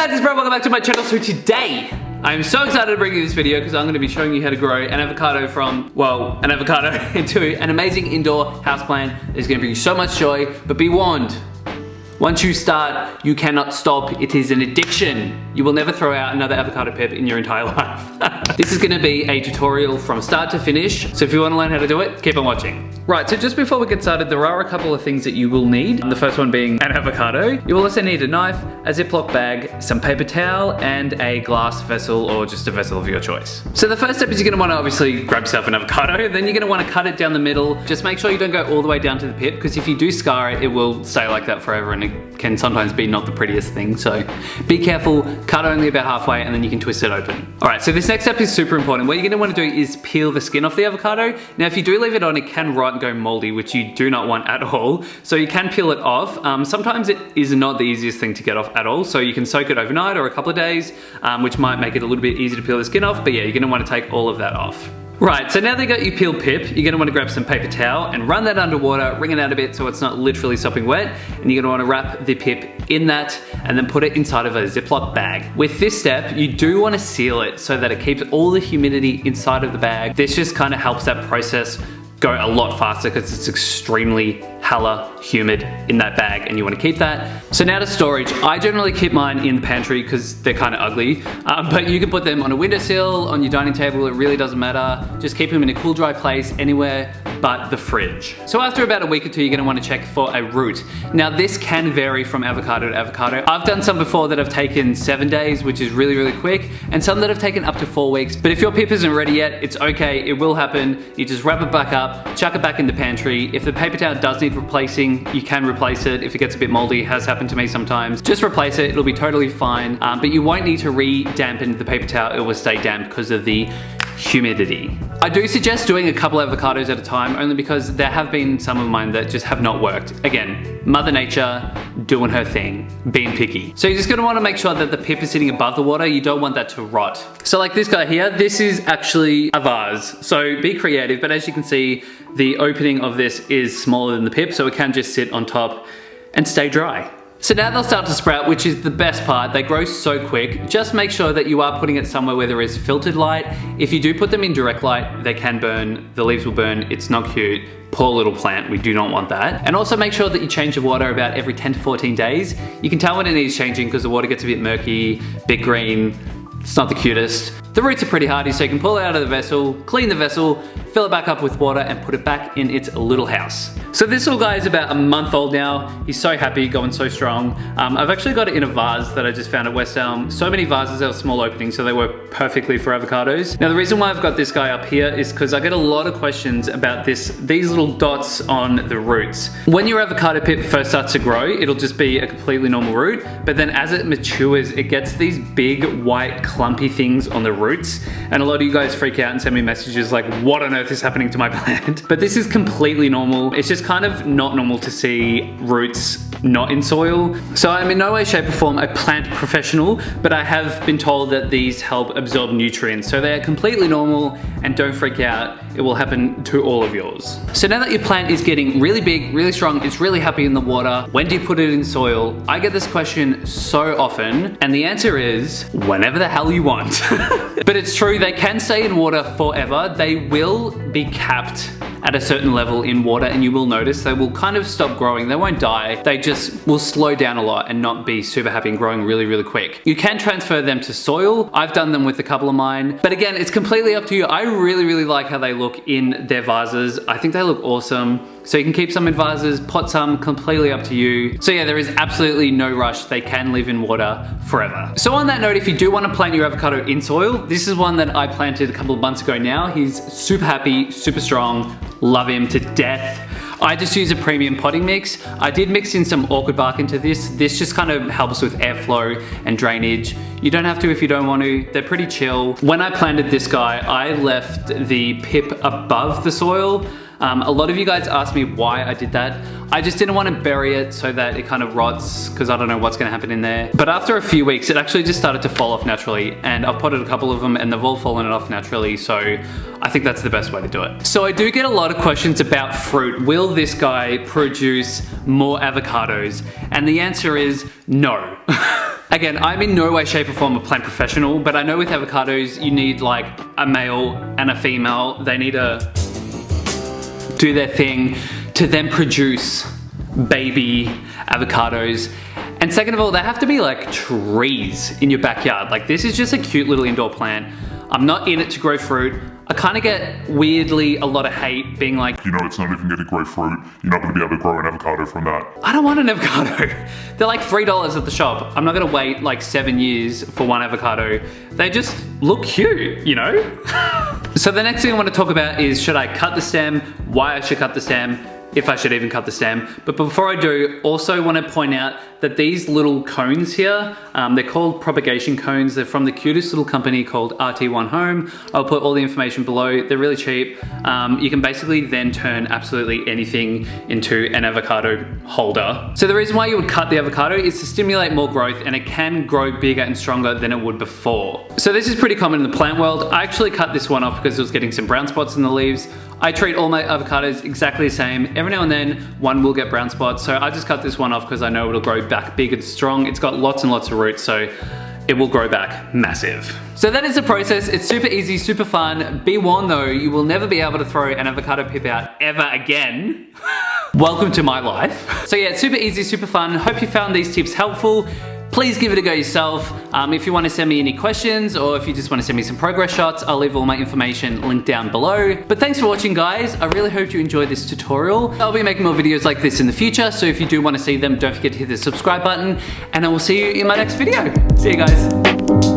guys, it's Brad, welcome back to my channel. So today, I'm so excited to bring you this video because I'm going to be showing you how to grow an avocado from, well, an avocado into an amazing indoor houseplant. It's going to bring you so much joy, but be warned. Once you start, you cannot stop. It is an addiction. You will never throw out another avocado pip in your entire life. This is gonna be a tutorial from start to finish. So if you wanna learn how to do it, keep on watching. Right, so just before we get started, there are a couple of things that you will need. The first one being an avocado. You will also need a knife, a Ziploc bag, some paper towel, and a glass vessel or just a vessel of your choice. So the first step is you're gonna wanna obviously grab yourself an avocado. Then you're gonna wanna cut it down the middle. Just make sure you don't go all the way down to the pip, because if you do scar it, it will stay like that forever and it can sometimes be not the prettiest thing. So be careful, cut only about halfway and then you can twist it open. All right, so this next step is super important. What you're gonna wanna do is peel the skin off the avocado. Now, if you do leave it on, it can rot and go moldy, which you do not want at all. So you can peel it off. Sometimes it is not the easiest thing to get off at all. So you can soak it overnight or a couple of days, which might make it a little bit easier to peel the skin off. But yeah, you're gonna wanna take all of that off. Right, so now they got you peeled pip, you're gonna wanna grab some paper towel and run that underwater, wring it out a bit so it's not literally sopping wet, and you're gonna wanna wrap the pip in that and then put it inside of a Ziploc bag. With this step, you do wanna seal it so that it keeps all the humidity inside of the bag. This just kinda helps that process go a lot faster because it's extremely hella humid in that bag and you want to keep that. So now to storage. I generally keep mine in the pantry because they're kind of ugly, but you can put them on a windowsill, on your dining table, it really doesn't matter. Just keep them in a cool, dry place anywhere but the fridge. So after about a week or two, you're gonna wanna check for a root. Now this can vary from avocado to avocado. I've done some before that have taken 7 days, which is really, really quick, and some that have taken up to 4 weeks. But if your pip isn't ready yet, it's okay, it will happen. You just wrap it back up, chuck it back in the pantry. If the paper towel does need replacing, you can replace it. If it gets a bit moldy, it has happened to me sometimes, just replace it, it'll be totally fine. But you won't need to re-dampen the paper towel, it will stay damp because of the humidity. I do suggest doing a couple avocados at a time, only because there have been some of mine that just have not worked. Again, Mother Nature doing her thing, being picky. So you're just gonna wanna make sure that the pip is sitting above the water. You don't want that to rot. So like this guy here, this is actually a vase. So be creative, but as you can see, the opening of this is smaller than the pip, so it can just sit on top and stay dry. So now they'll start to sprout, which is the best part. They grow so quick. Just make sure that you are putting it somewhere where there is filtered light. If you do put them in direct light, they can burn, the leaves will burn, it's not cute. Poor little plant, we do not want that. And also make sure that you change the water about every 10 to 14 days. You can tell when it needs changing because the water gets a bit murky, bit green. It's not the cutest. The roots are pretty hardy, so you can pull it out of the vessel, clean the vessel, fill it back up with water, and put it back in its little house. So this little guy is about a month old now. He's so happy, going so strong. I've actually got it in a vase that I just found at West Elm. So many vases have small openings, so they work perfectly for avocados. Now the reason why I've got this guy up here is because I get a lot of questions about these little dots on the roots. When your avocado pip first starts to grow, it'll just be a completely normal root, but then as it matures, it gets these big white clumpy things on the roots, and a lot of you guys freak out and send me messages like, what on earth is happening to my plant? But this is completely normal. It's just kind of not normal to see roots not in soil. So I'm in no way, shape or form a plant professional, but I have been told that these help absorb nutrients. So they're completely normal, and don't freak out. It will happen to all of yours. So now that your plant is getting really big, really strong, it's really happy in the water, when do you put it in soil? I get this question so often, and the answer is whenever the hell you want. But it's true, they can stay in water forever. They will be capped at a certain level in water, and you will notice they will kind of stop growing. They won't die, they just will slow down a lot and not be super happy and growing really, really quick. You can transfer them to soil. I've done them with a couple of mine, but again, it's completely up to you. I really, really like how they look in their vases. I think they look awesome. So you can keep some in vases, pot some, completely up to you. So yeah, there is absolutely no rush. They can live in water forever. So on that note, if you do want to plant your avocado in soil, this is one that I planted a couple of months ago now. He's super happy, super strong, love him to death. I just use a premium potting mix. I did mix in some orchid bark into this. This just kind of helps with airflow and drainage. You don't have to if you don't want to. They're pretty chill. When I planted this guy, I left the pip above the soil. A lot of you guys asked me why I did that. I just didn't want to bury it so that it kind of rots, because I don't know what's going to happen in there. But after a few weeks, it actually just started to fall off naturally, and I've potted a couple of them and they've all fallen off naturally, so I think that's the best way to do it. So I do get a lot of questions about fruit. Will this guy produce more avocados? And the answer is no. Again, I'm in no way, shape or form a plant professional, but I know with avocados, you need like a male and a female. They need to do their thing to then produce baby avocados. And second of all, they have to be like trees in your backyard. Like this is just a cute little indoor plant. I'm not in it to grow fruit. I kind of get weirdly a lot of hate being like, you know, it's not even gonna grow fruit. You're not gonna be able to grow an avocado from that. I don't want an avocado. They're like $3 at the shop. I'm not gonna wait like 7 years for one avocado. They just look cute, you know? So the next thing I want to talk about is, should I cut the stem? Why I should cut the stem? If I should even cut the stem. But before I do, also want to point out that these little cones here, they're called propagation cones. They're from the cutest little company called RT1 Home. I'll put all the information below. They're really cheap. You can basically then turn absolutely anything into an avocado holder. So the reason why you would cut the avocado is to stimulate more growth, and it can grow bigger and stronger than it would before. So this is pretty common in the plant world. I actually cut this one off because it was getting some brown spots in the leaves. I treat all my avocados exactly the same. Every now and then, one will get brown spots. So I just cut this one off because I know it'll grow back big and strong. It's got lots and lots of roots, so it will grow back massive. So that is the process. It's super easy, super fun. Be warned though, you will never be able to throw an avocado pip out ever again. Welcome to my life. So yeah, it's super easy, super fun. Hope you found these tips helpful. Please give it a go yourself. If you want to send me any questions, or if you just want to send me some progress shots, I'll leave all my information linked down below. But thanks for watching, guys. I really hope you enjoyed this tutorial. I'll be making more videos like this in the future, so if you do want to see them, don't forget to hit the subscribe button, and I will see you in my next video. See you guys.